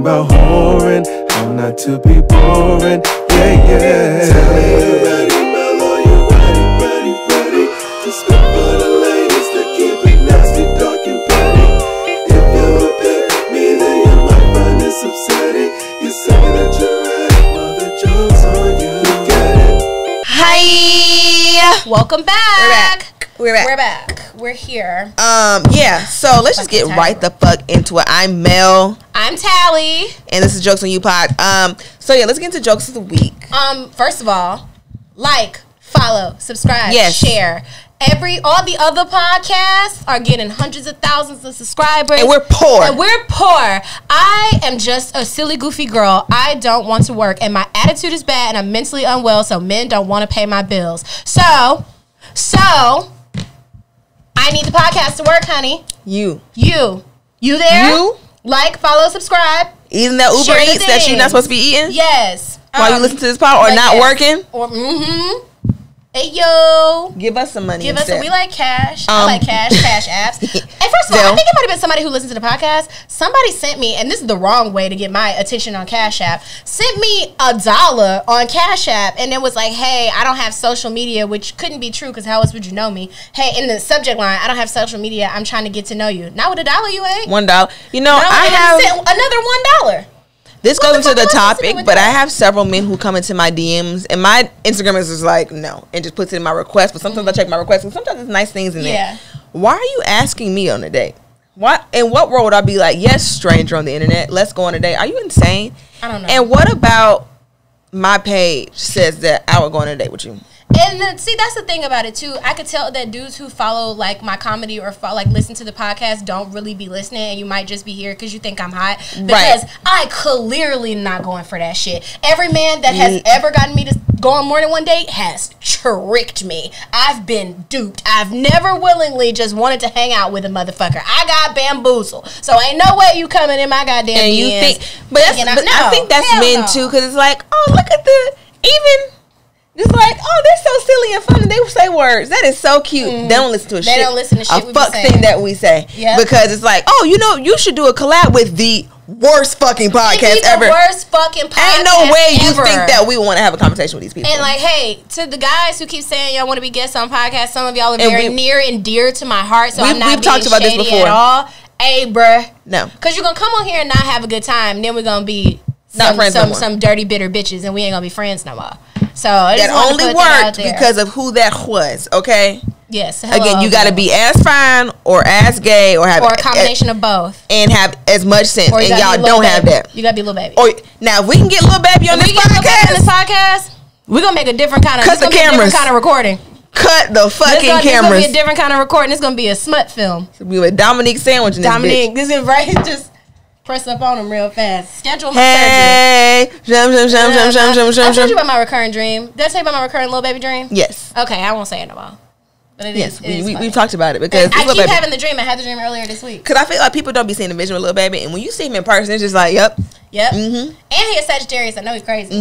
about whoring, how not to be boring. Yeah, yeah. Tell me you ready, Mellow, you ready. To spit for the ladies that keep it nasty, dark and petty. If you pick me, then you might find this upsetting. You say that you're ready, well the joke's on you. Get it? Hi. Welcome back. We're back. We're here. Yeah, so let's just get right the fuck into it. I'm Mel. I'm Talley. And this is Jokes on You Pod. So yeah, let's get into Jokes of the Week. First of all, like, follow, subscribe, yes, share. All the other podcasts are getting hundreds of thousands of subscribers. And we're poor. I am just a silly, goofy girl. I don't want to work. And my attitude is bad and I'm mentally unwell, so men don't want to pay my bills. So I need the podcast to work, honey. You there? You like, follow, subscribe. Eating that Uber Eats that you're not supposed to be eating? Yes. While you listen to this pod, or not working? Or hey yo, give us some money. We like cash. I like cash apps. And first of all, I think it might have been somebody who listens to the podcast. Somebody sent me, and this is the wrong way to get my attention on Cash App, sent me $1 on Cash App, and it was like, hey, I don't have social media, which couldn't be true because how else would you know me? Hey, in the subject line, I don't have social media, I'm trying to get to know you. Not with $1 you ain't. $1. You know, I have another $1. This goes into the topic, but I have several men who come into my DMs, and my Instagram is just like, no, and just puts it in my request. But sometimes I check my requests, and sometimes there's nice things in there. Why are you asking me on a date? In what world would I be like, yes, stranger on the internet, let's go on a date? Are you insane? I don't know. And what about my page says that I would go on a date with you? And then, see, that's the thing about it too. I could tell that dudes who follow like my comedy or listen to the podcast don't really be listening, and you might just be here because you think I'm hot. Because I clearly not going for that shit. Every man that has ever gotten me to go on more than one date has tricked me. I've been duped. I've never willingly just wanted to hang out with a motherfucker. I got bamboozled. So ain't no way you coming in my goddamn and DMs. You think, I think that's men too, because it's like, oh, look at it's like, oh, they're so silly and funny. They say words. That is so cute. They don't listen to They don't listen to shit we fuck thing that we say. Yep. Because it's like, oh, you know, you should do a collab with the worst fucking podcast ever. Worst fucking podcast. Ain't no way you think that we want to have a conversation with these people. And like, hey, to the guys who keep saying y'all want to be guests on podcasts, some of y'all are very near and dear to my heart. So I'm not being talked about this before at all. Hey, bruh. No. Because you're going to come on here and not have a good time. Then we're going to be some dirty, bitter bitches, and we ain't going to be friends no more. So that only worked because of who that was, okay? Yes. Hello, again, you got to be as fine or as gay or have a combination of both, and have as much sense. And y'all don't have that. You got to be Lil Baby. Or now, if we can get Lil Baby on this podcast, we're gonna make a different kind of cut the cameras, kind of recording. Cut the fucking cameras. It's gonna be a different kind of recording. It's gonna be a smut film. It's gonna be with Dominique Sandwich in this bitch. This is right. Just press up on him real fast. Schedule my surgery. I told you about my recurring dream. Did I tell you about my recurring Lil Baby dream? Yes. Okay, I won't say it no more. But it is. We've talked about it because I keep having the dream. I had the dream earlier this week. Because I feel like people don't be seeing the vision with Lil Baby, and when you see him in person, it's just like, yep. And he is Sagittarius. I know he's crazy.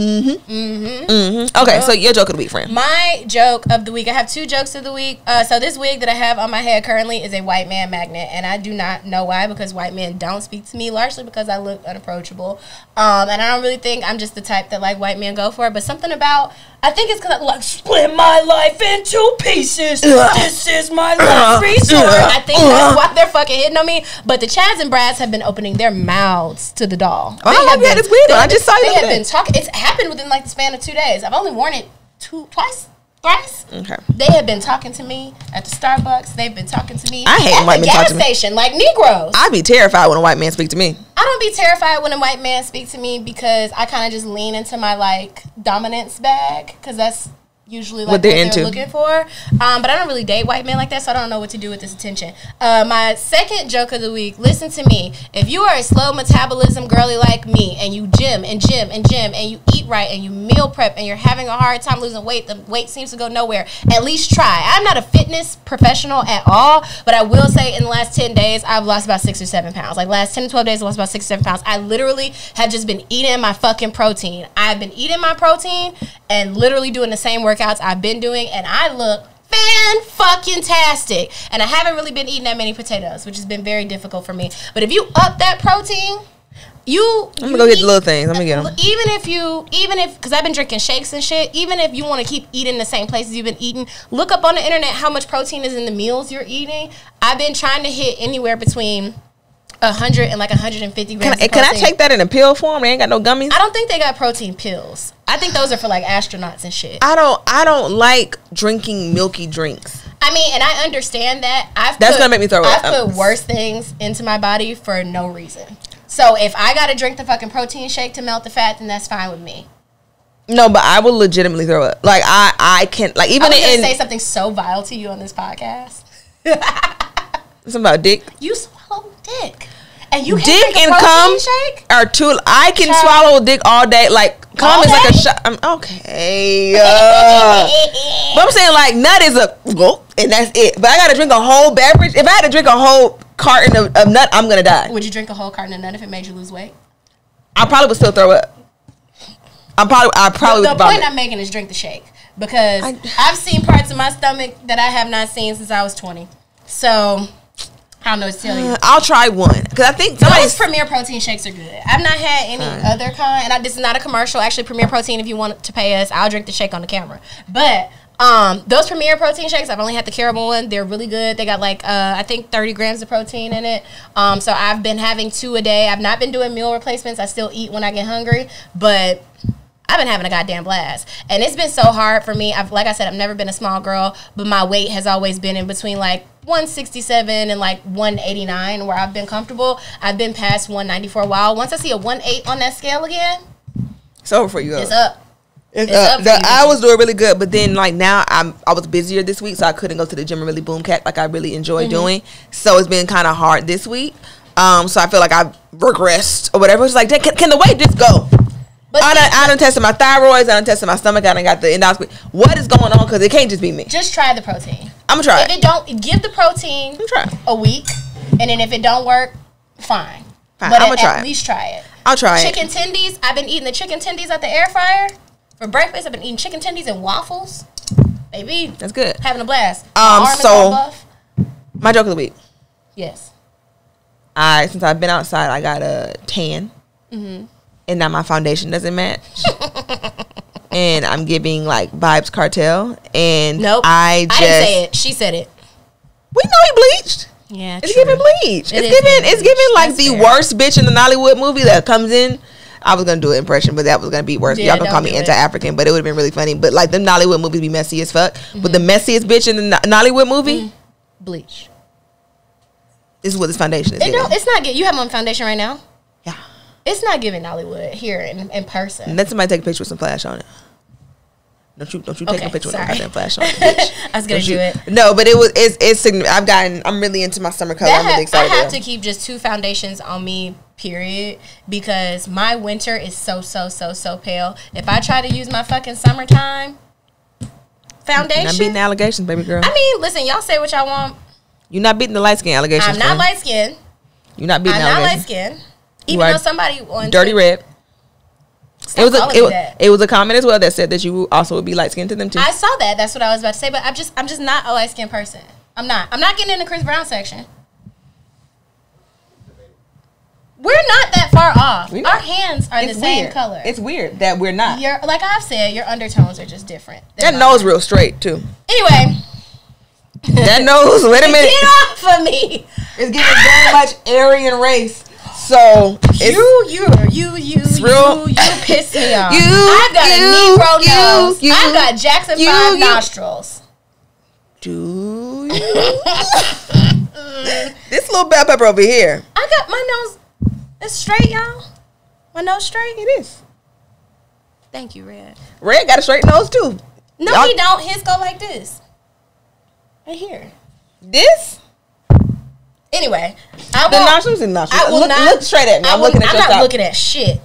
Okay, so your joke of the week, friend. My joke of the week. I have 2 jokes of the week. So this wig that I have on my head currently is a white man magnet, and I do not know why, because white men don't speak to me, largely because I look unapproachable. And I don't really think I'm just the type that like white men go for it, but something about, I think it's because I like split my life into pieces. This is my last resort. I think that's why they're fucking hitting on me. But the Chads and Brads have been opening their mouths to the doll. It's weird. I just saw it. They have been talking. It's happened within like the span of 2 days. I've only worn it thrice. Okay. They have been talking to me at the Starbucks. They've been talking to me at the gas station, like Negroes. I'd be terrified when a white man speaks to me. I don't be terrified when a white man speaks to me because I kind of just lean into my like dominance bag, because that's usually like what they're looking for. But I don't really date white men like that, so I don't know what to do with this attention. My second joke of the week, listen to me. If you are a slow metabolism girly like me, and you gym, and you eat right, and you meal prep, and you're having a hard time losing weight, the weight seems to go nowhere, at least try. I'm not a fitness professional at all, but I will say in the last 10 days, I've lost about 6 or 7 pounds. Like last 10 to 12 days, I lost about 6 or 7 pounds. I literally have just been eating my fucking protein. I've been eating my protein and literally doing the same workouts I've been doing, and I look fan-fucking-tastic. And I haven't really been eating that many potatoes, which has been very difficult for me. But if you up that protein, I'm gonna go get the little things. I'm gonna get them. Even if, because I've been drinking shakes and shit. Even if you want to keep eating the same places you've been eating, look up on the internet how much protein is in the meals you're eating. I've been trying to hit anywhere between 100 and like 150 grams. Can I take that in a pill form? They ain't got no gummies. I don't think they got protein pills. I think those are for like astronauts and shit. I don't like drinking milky drinks. I mean, and I understand that. That's gonna make me throw up. I've put worse things into my body for no reason. So if I gotta drink the fucking protein shake to melt the fat, then that's fine with me. No, but I will legitimately throw up. Like I can't. Like even I'm gonna say something so vile to you on this podcast. Something about dick. You swallow dick. And you dick and cum shake? Are two. I can swallow dick all day. Like cum is like a shot. Okay. But I'm saying like nut is a and that's it. But I gotta drink a whole beverage. If I had to drink a whole carton of nut, I'm gonna die. Would you drink a whole carton of nut if it made you lose weight? I probably would still throw up. I probably. The point I'm making is drink the shake because I've seen parts of my stomach that I have not seen since I was 20. So. I don't know what to tell you. I'll try one because I think those Premier Protein shakes are good. I've not had any other kind, and this is not a commercial. Actually, Premier Protein, if you want to pay us, I'll drink the shake on the camera. But those Premier Protein shakes, I've only had the caramel one. They're really good. They got like I think 30 grams of protein in it. So I've been having 2 a day. I've not been doing meal replacements. I still eat when I get hungry, but I've been having a goddamn blast. And it's been so hard for me. Like I said, I've never been a small girl, but my weight has always been in between like 167 and like 189 where I've been comfortable. I've been past 190 for a while. Once I see a 1.8 on that scale again, it's over for you. It's up. It's up. I was doing really good, but then like now I was busier this week, so I couldn't go to the gym and really boom cat like I really enjoy doing. So it's been kind of hard this week. So I feel like I've regressed or whatever. It's like, can the weight just go? But I done tested my thyroids. I done tested my stomach. I done got the endoscopy. What is going on? Because it can't just be me. Just try the protein. I'm gonna try. If it don't, give the protein a week, and then if it don't work, fine. But I'm gonna try. At least try it. I'll try chicken tendies. I've been eating the chicken tendies at the air fryer for breakfast. I've been eating chicken tendies and waffles. Baby, that's good. Having a blast. So my joke of the week. Yes. Since I've been outside, I got a tan. Mm-hmm. And now my foundation doesn't match. And I'm giving like Vibes Cartel. And nope. I didn't say it. She said it. We know he bleached. Yeah, it's giving bleach. It's giving like the worst bitch in the Nollywood movie that comes in. I was gonna do an impression, but that was gonna be worse. Yeah, y'all gonna call me anti-African, but it would have been really funny. But like them Nollywood movies be messy as fuck. Mm-hmm. But the messiest bitch in the Nollywood movie, bleach. This is what this foundation is. It's not good. You have on foundation right now. Yeah. It's not giving Nollywood here in person. Let somebody take a picture with some flash on it. Don't you take a picture with no goddamn flash on it, bitch. I was gonna do it. No, but it's I'm really into my summer color. I'm really excited. I have to keep just 2 foundations on me, period, because my winter is so pale. If I try to use my fucking summertime foundation, you're not beating the allegations, baby girl. I mean, listen, y'all say what y'all want. You're not beating the light skin allegations. I'm not light skinned. You're not beating the allegations. I'm not light skinned. Even though somebody on dirty red. It was a comment as well that said that you also would be light skinned to them too. I saw that. That's what I was about to say. But I'm just not a light skinned person. I'm not getting in the Chris Brown section. We're not that far off. Our hands are the same color. It's weird that we're not. Like I've said, your undertones are just different. That nose real straight too. Anyway. That nose. Wait a minute. Get off of me. It's giving very much Aryan race. So you piss me off. I've got a Negro nose. I've got Jackson 5 nostrils. Do you? This little bell pepper over here. I got my nose. It's straight, y'all. My nose straight. It is. Thank you, Red. Red got a straight nose too. No, he don't. His go like this. Right here. This. Anyway, look straight at me. I'm not looking at shit.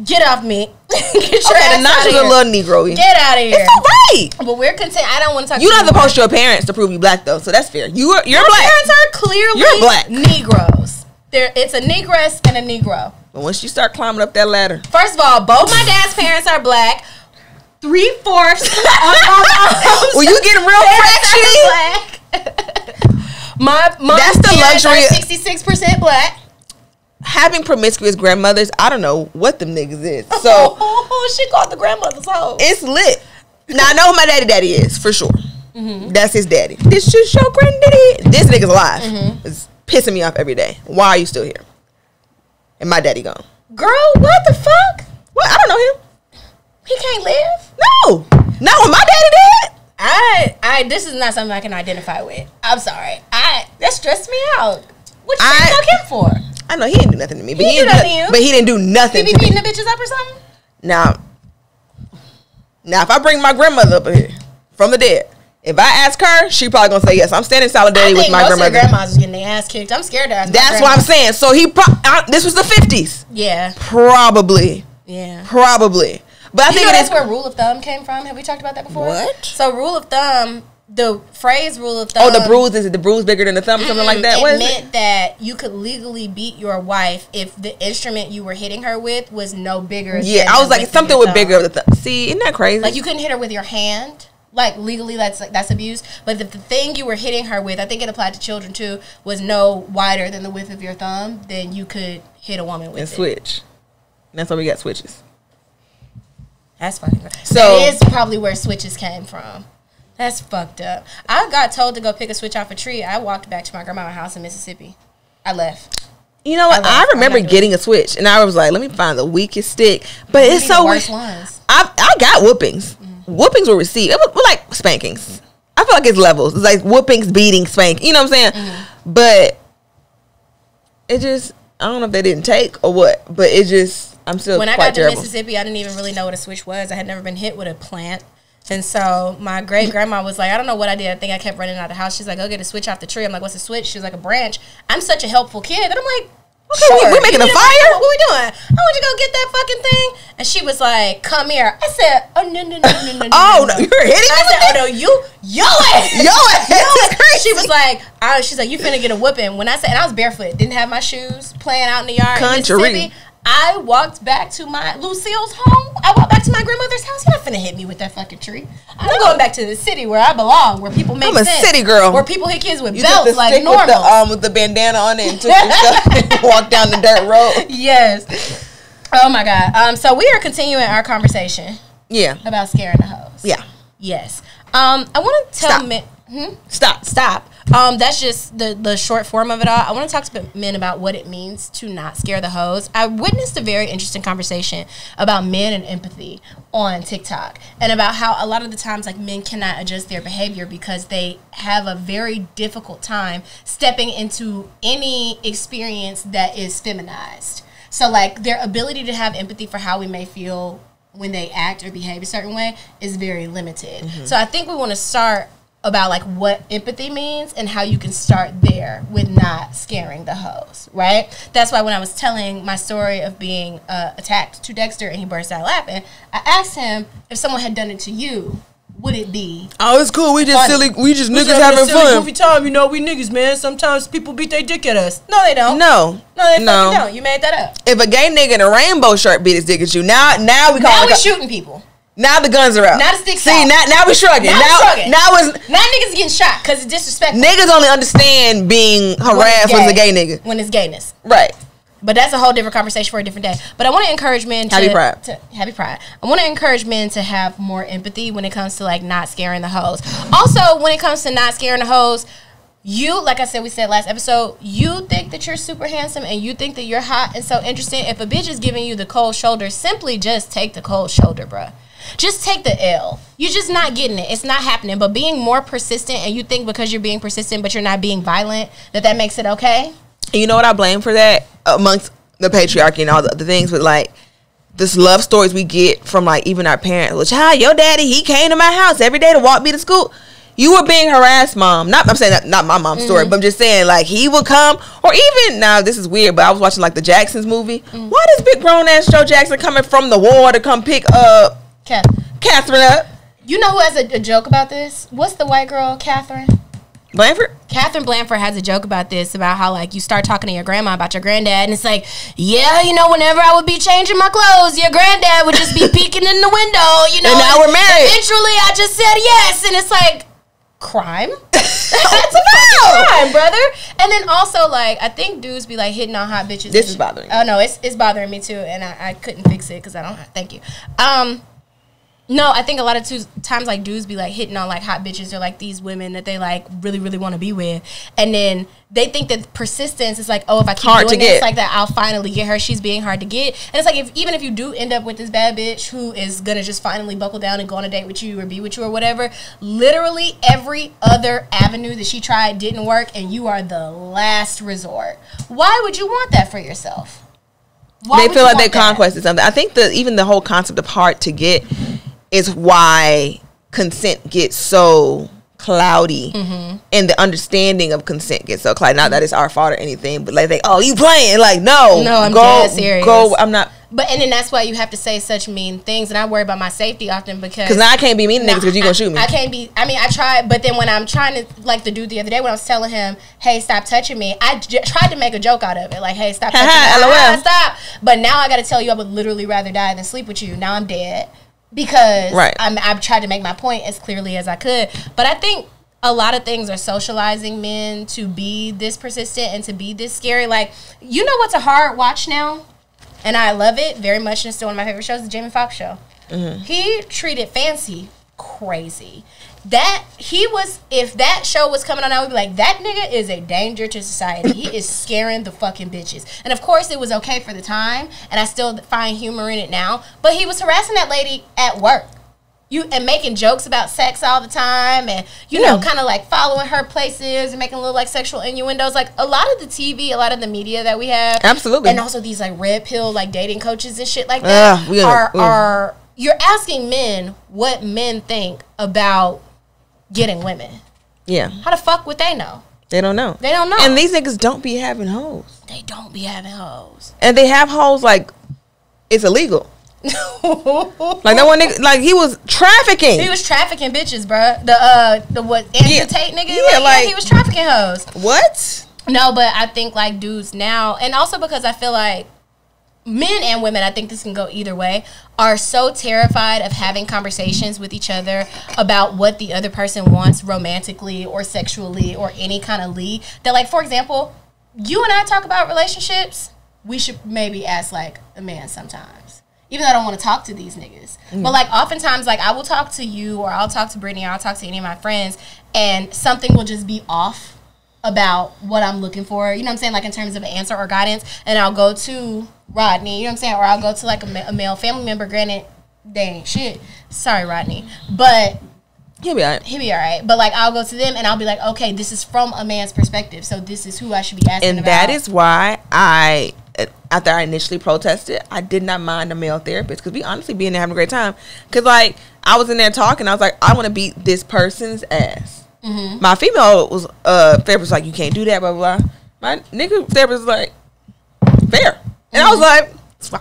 Get off me. Get your ass the nostrils are a little Negro-y. Get out of here. It's all right. But we're content. I don't want to talk. You don't have to post your parents to prove you black though, so that's fair. You're black. My parents are clearly you're black. Negroes. It's a negress and a Negro. But once you start climbing up that ladder, first of all, both my dad's parents are black. 3/4 of my mom's. Well, you getting real fractiony. My that's the luxury. 66% black. having promiscuous grandmothers, I don't know what them niggas is. So she called the grandmother's house. It's lit. Now I know who my daddy is for sure. That's his daddy. This just your granddaddy. This nigga's alive. It's pissing me off every day. Why are you still here? And my daddy gone. Girl, what the fuck? What? I don't know him. He can't live? No. Not when my daddy did. This is not something I can identify with. I'm sorry. That stressed me out. What you fuck him for? I know he didn't do nothing to me, but he didn't do nothing. He be beating the bitches up or something? Now if I bring my grandmother up here from the dead, if I ask her, she probably gonna say yes. I'm standing in solidarity with my grandmother. I think most of the grandmas was getting their ass kicked. I'm scared to ask. That's what I'm saying. So this was the 50s. Yeah. Probably. Yeah. Probably. But I think that's where rule of thumb came from. Have we talked about that before? What? So rule of thumb. The phrase rule of thumb. Oh, the bruise, is it the bruise bigger than the thumb or something like that? It meant that you could legally beat your wife if the instrument you were hitting her with was no bigger. Yeah, I was like something with bigger of the thumb. See, isn't that crazy? Like you couldn't hit her with your hand. Like legally, that's abuse. But if the thing you were hitting her with, I think it applied to children too, was no wider than the width of your thumb, then you could hit a woman with and switch. And that's why we got switches. That's fucking crazy. So that is probably where switches came from. That's fucked up. I got told to go pick a switch off a tree. I walked back to my grandma's house in Mississippi. I left. You know what? I remember getting a switch, and I was like, let me find the weakest stick. But it's so weird. I got whoopings. Whoopings were received. It was like spankings. I feel like it's levels. It's like whoopings, beating, spank. You know what I'm saying? But it just, I don't know if they didn't take or what, but it just, I'm still when quite I got terrible. to Mississippi, I didn't even really know what a switch was. I had never been hit with a plant. And so my great grandma was like, I don't know what I did. I think I kept running out of the house. She's like, go get a switch off the tree. I'm like, what's a switch? She was like, a branch. I'm such a helpful kid. And I'm like, okay, sure. We're making a fire? What we doing? I want you to go get that fucking thing. And she was like, come here. I said, oh, no. Oh, no, you're hitting me? I said, oh, no, yo ass. She was like, she's like, you finna get a whooping. When I said, and I was barefoot, didn't have my shoes, playing out in the yard. Country. In Mississippi. I walked back to Lucille's home. I walked back to my grandmother's house. You're not finna hit me with that fucking tree. I'm going back to the city where I belong, where people make sense. I'm a city girl. Where people hit kids with belts like normal. With the bandana on it and took your stuff and walked down the dirt road. Yes. Oh my God. So we are continuing our conversation. Yeah. About scaring the hoes. Yeah. Yes. I want to tell men. Stop. That's just the short form of it all. I want to talk to men about what it means to not scare the hoes. I witnessed a very interesting conversation about men and empathy on TikTok, and about how a lot of the times like men cannot adjust their behavior because they have a very difficult time stepping into any experience that is feminized. So like their ability to have empathy for how we may feel when they act or behave a certain way is very limited. So I think we want to start about like what empathy means and how you can start there with not scaring the hoes, right? That's why when I was telling my story of being attacked to Dexter and he burst out laughing, I asked him if someone had done it to you, would it be? Oh, it's cool. We just funny? silly. We just niggas having fun. Goofy time, you know. We niggas, man. Sometimes people beat their dick at us. No, they don't. No, they fucking don't. You made that up. If a gay nigga in a rainbow shirt beat his dick at you, now we shooting people. Now the guns are out. Now the sticks See, out. now we shrugging. Now niggas getting shot because it's disrespectful. Niggas only understand being harassed when it's a gay nigga. When it's gayness. Right. But that's a whole different conversation for a different day. But I want to encourage men to... Happy Pride. I want to encourage men to have more empathy when it comes to, like, not scaring the hoes. Also, when it comes to not scaring the hoes, you, like I said, we said last episode, you think that you're super handsome and you think that you're hot and so interesting. If a bitch is giving you the cold shoulder, simply just take the cold shoulder, bruh. Just take the L. You're just not getting it. It's not happening. But being more persistent, and you think because you're being persistent but you're not being violent, that makes it okay? You know what I blame for that? Amongst the patriarchy and all the other things, but like this love stories we get from like even our parents. Well, child, your daddy, he came to my house every day to walk me to school. You were being harassed, mom. I'm saying that, not my mom's story, but I'm just saying like he would come, or even now this is weird, but I was watching like the Jacksons movie. Why does big grown ass Joe Jackson coming from the war to come pick up Catherine up? You know who has a joke about this? What's the white girl, Catherine Catherine Blanford has a joke about this, about how like you start talking to your grandma about your granddad, and it's like, yeah, you know, whenever I would be changing my clothes, your granddad would just be peeking in the window, you know. And now we're married. Eventually, I just said yes, and it's like, crime. That's a crime, brother. And then also, like, I think dudes be like hitting on hot bitches. This is bothering me. Oh no, it's bothering me too, and I couldn't fix it because I don't. Thank you. No, I think a lot of times like dudes be like hitting on like hot bitches or like these women that they like really really want to be with, and then they think that persistence is like, oh, if I keep doing this like that, I'll finally get her. She's being hard to get, and it's like even if you do end up with this bad bitch who is gonna just finally buckle down and go on a date with you or be with you or whatever, literally every other avenue that she tried didn't work, and you are the last resort. Why would you want that for yourself? They feel like they conquested something. I think even the whole concept of hard to get is why consent gets so cloudy, and the understanding of consent gets so cloudy. Not that it's our fault or anything, but like, oh, you playing? Like, no, I'm dead serious. I'm not. But and then that's why you have to say such mean things, and I worry about my safety often because now I can't be mean to niggas because you gonna shoot me. I can't be. I mean, I tried, but then when I'm trying to, like the dude the other day when I was telling him, "Hey, stop touching me," I tried to make a joke out of it, like, "Hey, stop touching me, LOL. Stop." But now I got to tell you, I would literally rather die than sleep with you. Now I'm dead. Because I've tried to make my point as clearly as I could. But I think a lot of things are socializing men to be this persistent and to be this scary. Like, you know what's a hard watch now? And I love it very much, and it's still one of my favorite shows, the Jamie Foxx show. He treated Fancy crazy. If that show was coming on, I would be like, that nigga is a danger to society. He is scaring the fucking bitches. And of course it was okay for the time, and I still find humor in it now, but he was harassing that lady at work. And making jokes about sex all the time, and you know, kind of like following her places and making little like sexual innuendos. Like a lot of the TV, a lot of the media that we have, absolutely, and also these like red pill like dating coaches and shit like that are you're asking men what men think about getting women. Yeah. How the fuck would they know? They don't know. They don't know. And these niggas don't be having hoes. They don't be having hoes. And they have hoes like it's illegal. Like that one nigga, like he was trafficking. He was trafficking bitches, bruh. The what Andrew Tate nigga? Like he was trafficking hoes. What? No, but I think like dudes now, and also because I feel like men and women, I think this can go either way, are so terrified of having conversations with each other about what the other person wants romantically or sexually or any kind of lead that, like, for example, you and I talk about relationships, we should maybe ask like a man sometimes. Even though I don't want to talk to these niggas. But like oftentimes, like I will talk to you or I'll talk to Brittany or I'll talk to any of my friends and something will just be off about what I'm looking for, you know what I'm saying, like in terms of an answer or guidance, and I'll go to Rodney, you know what I'm saying, or I'll go to like a male family member. Granted, they ain't shit. Sorry, Rodney. But he'll be all right. He'll be all right. But like I'll go to them and I'll be like, okay, this is from a man's perspective, so this is who I should be asking and about. And that is why after I initially protested, I did not mind a male therapist because we honestly be in there having a great time. Because like I was in there talking, I was like, I want to beat this person's ass. My female was therapist was like, you can't do that, blah blah blah. My nigga therapist was like, fair, and I was like, that's why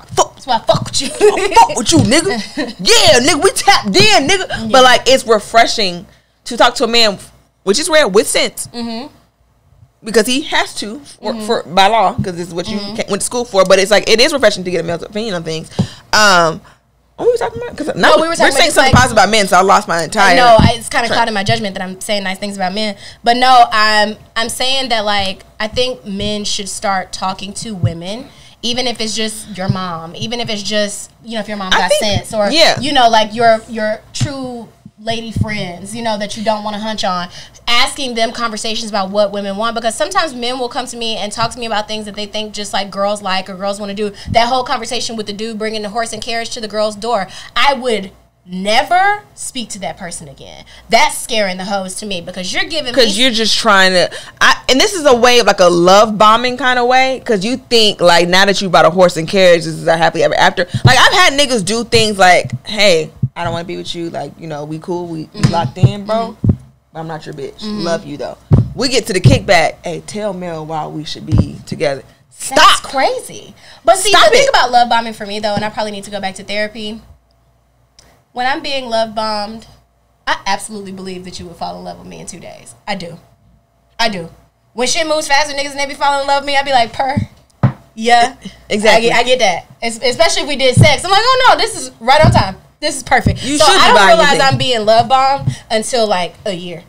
I fuck with you. I fuck with you, nigga. Yeah, nigga, we tapped in, nigga. Yeah. But like, it's refreshing to talk to a man, which is rare, with sense, because he has to for by law, because this is what you went to school for. But it's like it is refreshing to get a male's opinion on things. What were we talking about? Because no, we were saying something positive about men, so I lost my entire. No, it's kind of clouded my judgment that I'm saying nice things about men. But no, I'm saying that like I think men should start talking to women, even if it's just your mom, even if it's just, you know, if your mom got sense, or you know, like your true lady friends, you know, that you don't want to hunch on, asking them conversations about what women want, because sometimes men will come to me and talk to me about things that they think just like girls like or girls want to do. That whole conversation with the dude bringing the horse and carriage to the girl's door, I would never speak to that person again. That's scaring the hoes to me, because you're giving me, because you're just trying to and this is a way of like a love bombing kind of way, because you think like now that you bought a horse and carriage, this is a happily ever after. Like I've had niggas do things like, hey, I don't want to be with you, like, you know, we cool, we locked in, bro, but I'm not your bitch. Love you though. We get to the kickback, hey, tell Mel why we should be together. Stop. That's crazy. But see, the thing about love bombing for me though, and I probably need to go back to therapy, when I'm being love bombed, I absolutely believe that you would fall in love with me in 2 days. I do. When shit moves faster, niggas and they be falling in love with me, I be like, yeah, exactly. I get that. Especially if we did sex. I'm like, oh no, this is right on time. This is perfect. So I don't realize I'm being love bombed until like a year.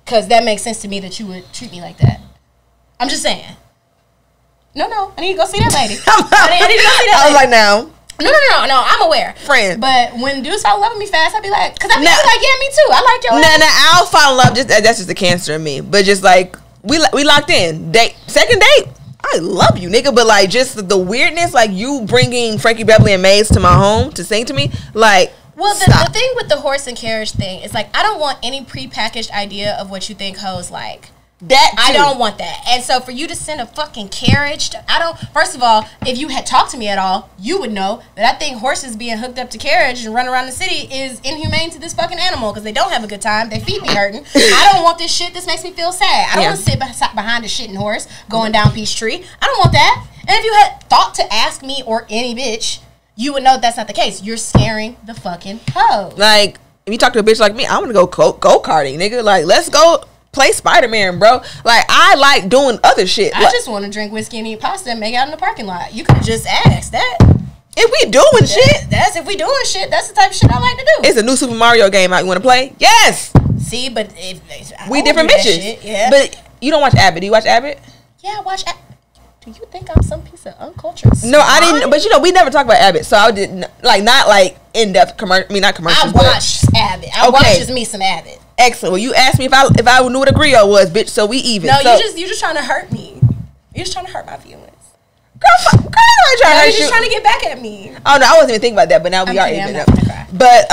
Because that makes sense to me that you would treat me like that. I'm just saying. No. I need to go see that lady. I need to go see that lady. I was like, no. No. I'm aware. Friend. But when dudes start loving me fast, I'd be like, because I'd be like, yeah, me too. I like your ass. No, I'll fall in love. That's just the cancer in me. But just like, we locked in. Second date. I love you, nigga. But like, just the weirdness, like you bringing Frankie Beverly and Maze to my home to sing to me, like. Well, the thing with the horse and carriage thing is like I don't want any prepackaged idea of what you think hoes like. I don't want that. And so for you to send a fucking carriage, first of all, if you had talked to me at all, you would know that I think horses being hooked up to carriage and running around the city is inhumane to this fucking animal because they don't have a good time. Their feet be hurting. I don't want this shit. This makes me feel sad. I don't want to sit behind a shitting horse going down Peachtree. I don't want that. And if you had thought to ask me or any bitch, you would know that's not the case. You're scaring the fucking hoe. Like, if you talk to a bitch like me, I'm gonna go go-karting, nigga. Like, let's go play Spider-Man, bro. Like, I like doing other shit. I just want to drink whiskey and eat pasta and make out in the parking lot. You could just ask that. If we doing shit. If we doing shit, that's the type of shit I like to do. It's a new Super Mario game out. You want to play? Yes. See, but we different bitches. Yeah. But you don't watch Abbott. Do you watch Abbott? Yeah, I watch Abbott. Do you think I'm some piece of uncultured? No, I didn't. But we never talk about Abbott, so I didn't not like in depth commercial. I mean, not commercials. I watched Abbott. I watched me some Abbott. Excellent. Well, you asked me if I knew what a griot was, bitch. So we even. No, you just trying to hurt me. You're just trying to hurt my feelings. Girl, I trying to hurt you. You're just trying to get back at me. Oh no, I wasn't even thinking about that. But now we are even. But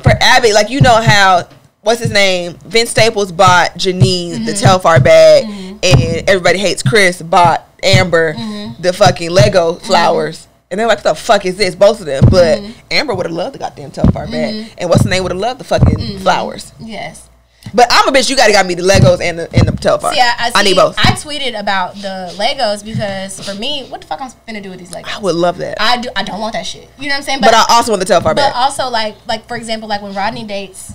for Abbott, like you know how. What's his name? Vince Staples bought Janine the Telfar bag, and Everybody Hates Chris bought Amber the fucking Lego flowers. And they're like, what the fuck is this? Both of them. But Amber would have loved the goddamn Telfar bag. And what's the name would have loved the fucking flowers. Yes. But I'm a bitch. You got me the Legos and the Telfar. See, I need both. I tweeted about the Legos because for me, what the fuck I'm finna do with these Legos? I would love that. I don't want that shit. You know what I'm saying? But I also want the Telfar bag. But also like for example, like when Rodney dates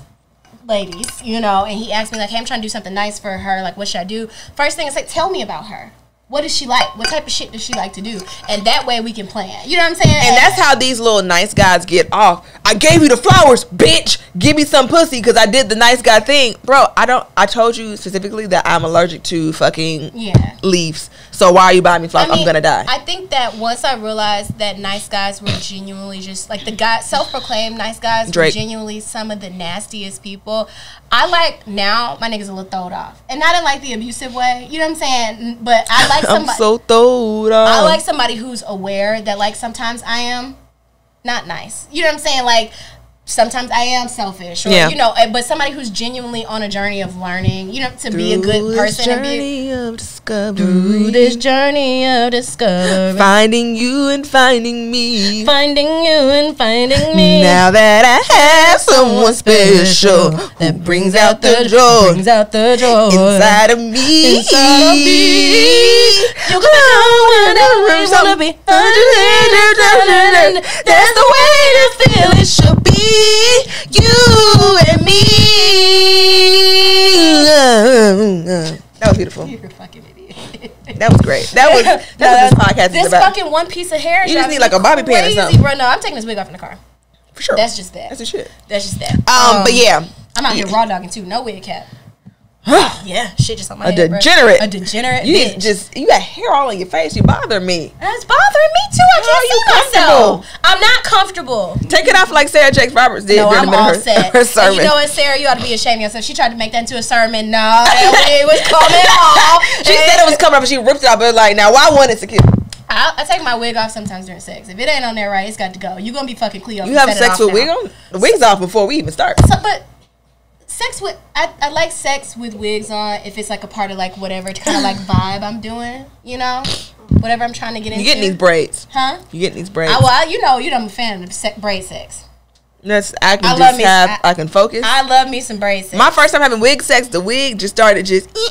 ladies, you know, and he asked me like, hey, I'm trying to do something nice for her, like what should I do? First thing is like, tell me about her. What does she like? What type of shit does she like to do? And that way we can plan. You know what I'm saying? And that's how these little nice guys get off. I gave you the flowers, bitch. Give me some pussy because I did the nice guy thing. Bro, I told you specifically that I'm allergic to fucking leaves. So why are you buying me flowers? I'm going to die. I think that once I realized that nice guys were genuinely just, like the guy, self-proclaimed nice guys were genuinely some of the nastiest people. I like, now, my niggas a little throwed off. And not in like the abusive way. You know what I'm saying? But I like somebody. I'm so throwed off. I like somebody who's aware that like sometimes I am not nice. You know what I'm saying? Like sometimes I am selfish, or you know, but somebody who's genuinely on a journey of learning, you know, to be a good person. Through this journey of discovery, finding you and finding me, finding you and finding me. Now that I have someone special that brings out the joy, inside of me. You can go wherever you wanna be. That's the way to feel it should be. You and me. That was beautiful. You're a fucking idiot. That was great. That's what this podcast is about. This fucking one piece of hair. You just need like a bobby pin or something. Bro, no, I'm taking this wig off in the car. For sure. That's just that. That's the shit. That's just that. But yeah. I'm out here raw dogging too. No wig cap. Yeah, shit just on my head, degenerate. Bro. A degenerate. You got hair all on your face. You bother me. That's bothering me too. I can't see myself. I'm not comfortable. Take it off like Sarah Jakes Roberts did. No, I'm all set. Her sermon. And you know what, Sarah? You ought to be ashamed of yourself. She tried to make that into a sermon. No, that wig was coming off. She said it was coming off, and she ripped it off. But like, now why wasn't it secure? I take my wig off sometimes during sex. If it ain't on there right, it's got to go. You gonna be fucking Cleo. You have sex with wig on? The wig's off before we even start. But sex with I like sex with wigs on if it's like a part of like whatever kind of like vibe I'm doing, you know, whatever I'm trying to get into. You getting these braids? Huh? You getting these braids? You know I'm a fan of braid sex. I can focus. I love me some braid sex. My first time having wig sex, the wig just started just. You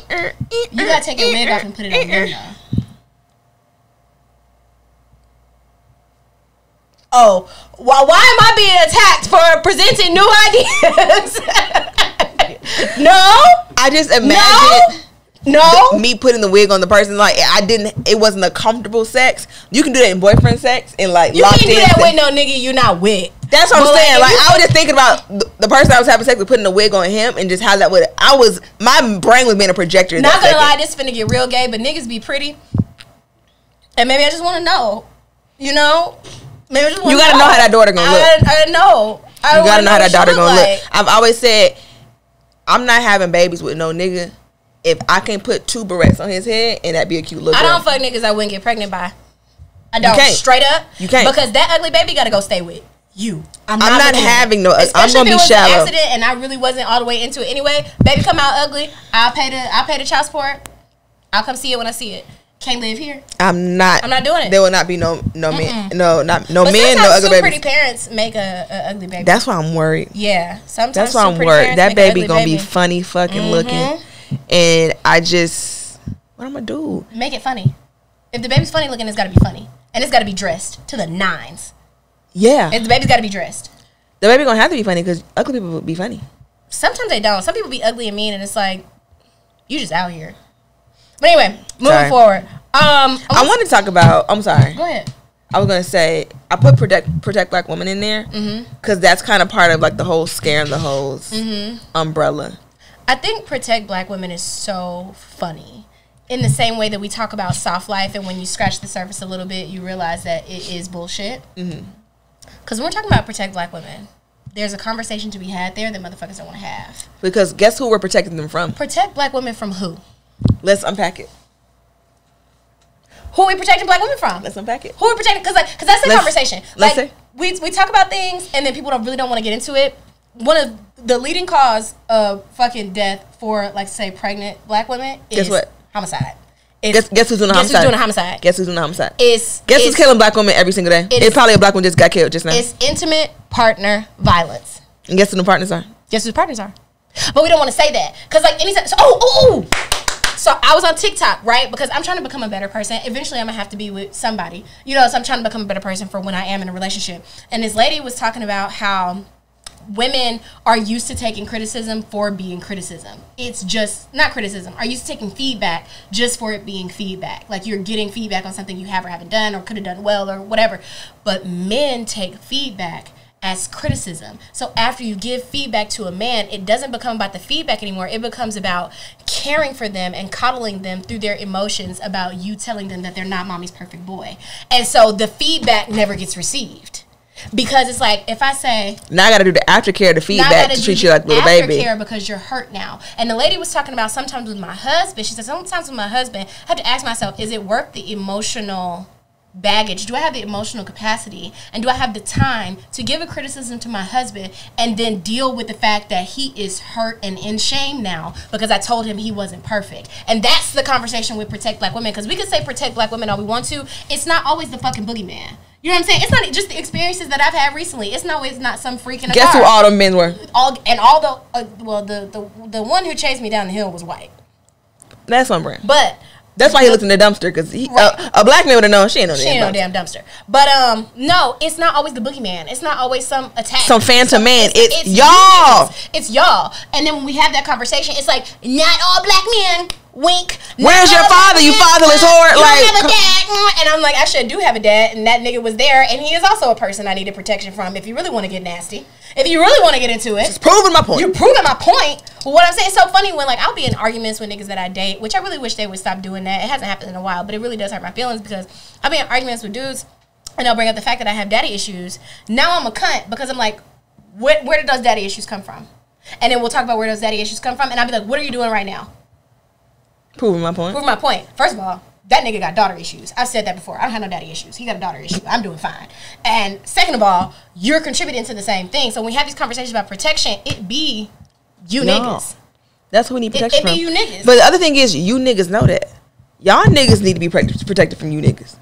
gotta take your wig off and put it on your now. Oh, why am I being attacked for presenting new ideas? No, I just imagine no me putting the wig on the person. Like it wasn't a comfortable sex. You can do that in boyfriend sex and like you can't do that with no nigga you not with. That's what I'm saying. Like, I was just thinking about the person I was having sex with, putting a wig on him, and just how that would. My brain was being a projector. Not gonna lie, this finna get real gay, but niggas be pretty, and maybe I just want to know. You know, maybe I just want. You gotta know how that daughter gonna look. I know. You gotta know how that daughter gonna look. I've always said, I'm not having babies with no nigga if I can put 2 barrettes on his head and that be a cute look. I don't fuck niggas I wouldn't get pregnant by. I don't. Straight up. You can't. Because that ugly baby gotta go stay with you. I'm not having no. Especially I'm gonna if it be was shallow. An accident and I really wasn't all the way into it anyway. Baby come out ugly. I'll pay the child support. I'll come see it when I see it. Can't live here. I'm not doing it. There will not be no men, no men, no ugly babies. Pretty parents make a ugly baby. That's why I'm worried. Yeah, sometimes that's why I'm worried. That baby gonna be funny fucking looking, and I just what I'm gonna do? Make it funny. If the baby's funny looking, it's gotta be funny, and it's gotta be dressed to the nines. Yeah, the baby's gotta be dressed. The baby gonna have to be funny because ugly people will be funny. Sometimes they don't. Some people be ugly and mean, and it's like you just out here. But anyway, moving forward. I want to talk about. I'm sorry. Go ahead. I was gonna say I put protect black women in there because that's kind of part of like the whole scaring the hoes umbrella. I think protect black women is so funny in the same way that we talk about soft life, and when you scratch the surface a little bit, you realize that it is bullshit. Because when we're talking about protect black women, there's a conversation to be had there that motherfuckers don't want to have. Because guess who we're protecting them from? Protect black women from who? Let's unpack it. Who are we protecting black women from? Let's unpack it. Who are we protecting? Because that's the conversation. Let's like, we talk about things, and then people don't want to get into it. One of the leading cause of fucking death for, like, say, pregnant black women is homicide. Guess who's doing the homicide? Guess who's doing the homicide? Guess who's killing black women every single day? It's probably a black woman just got killed just now. It's intimate partner violence. And guess who the partners are? Guess who the partners are? But we don't want to say that. Because, like, anytime... So I was on TikTok, right? Because I'm trying to become a better person. Eventually, I'm going to have to be with somebody. You know, so I'm trying to become a better person for when I am in a relationship. And this lady was talking about how women are used to taking criticism for being criticism. It's just, not criticism, are used to taking feedback just for it being feedback. Like you're getting feedback on something you have or haven't done or could have done well or whatever. But men take feedback as criticism. So after you give feedback to a man, it doesn't become about the feedback anymore. It becomes about caring for them and coddling them through their emotions about you telling them that they're not mommy's perfect boy. And so the feedback never gets received. Because it's like, if I say... Now I got to do the aftercare, the feedback to treat you like a little baby. Aftercare because you're hurt now. And the lady was talking about sometimes with my husband. She said, sometimes with my husband, I have to ask myself, is it worth the emotional baggage? Do I have the emotional capacity? And do I have the time to give a criticism to my husband and then deal with the fact that he is hurt and in shame now because I told him he wasn't perfect? And that's the conversation with protect black women. Because we can say protect black women all we want to. It's not always the fucking boogeyman. You know what I'm saying? It's not just the experiences that I've had recently. It's not some freak in a car. Guess who all the men were? The one who chased me down the hill was white. That's on brand. But that's why he looked in the dumpster, because a black man would have known she ain't no damn dumpster. But no, it's not always the boogeyman. It's not always some attack. Some phantom man. It's y'all. It's y'all. And then when we have that conversation, it's like, not all black men. Wink. Where's your father? You fatherless whore. You don't have a dad. And I'm like, actually, I do have a dad, and that nigga was there, and he is also a person I needed protection from. If you really want to get nasty, if you really want to get into it, just proving my point. You're proving my point. But what I'm saying is so funny when, like, I'll be in arguments with niggas that I date, which I really wish they would stop doing that. It hasn't happened in a while, but it really does hurt my feelings because I'll be in arguments with dudes, and they'll bring up the fact that I have daddy issues. Now I'm a cunt because I'm like, where did those daddy issues come from? And then we'll talk about where those daddy issues come from, and I'll be like, what are you doing right now? Proving my point. Proving my point. First of all, that nigga got daughter issues. I've said that before. I don't have no daddy issues. He got a daughter issue. I'm doing fine. And second of all, you're contributing to the same thing. So when we have these conversations about protection, it be you niggas. That's what we need protection from. It be you niggas. But the other thing is, you niggas know that. Y'all niggas need to be protected from you niggas.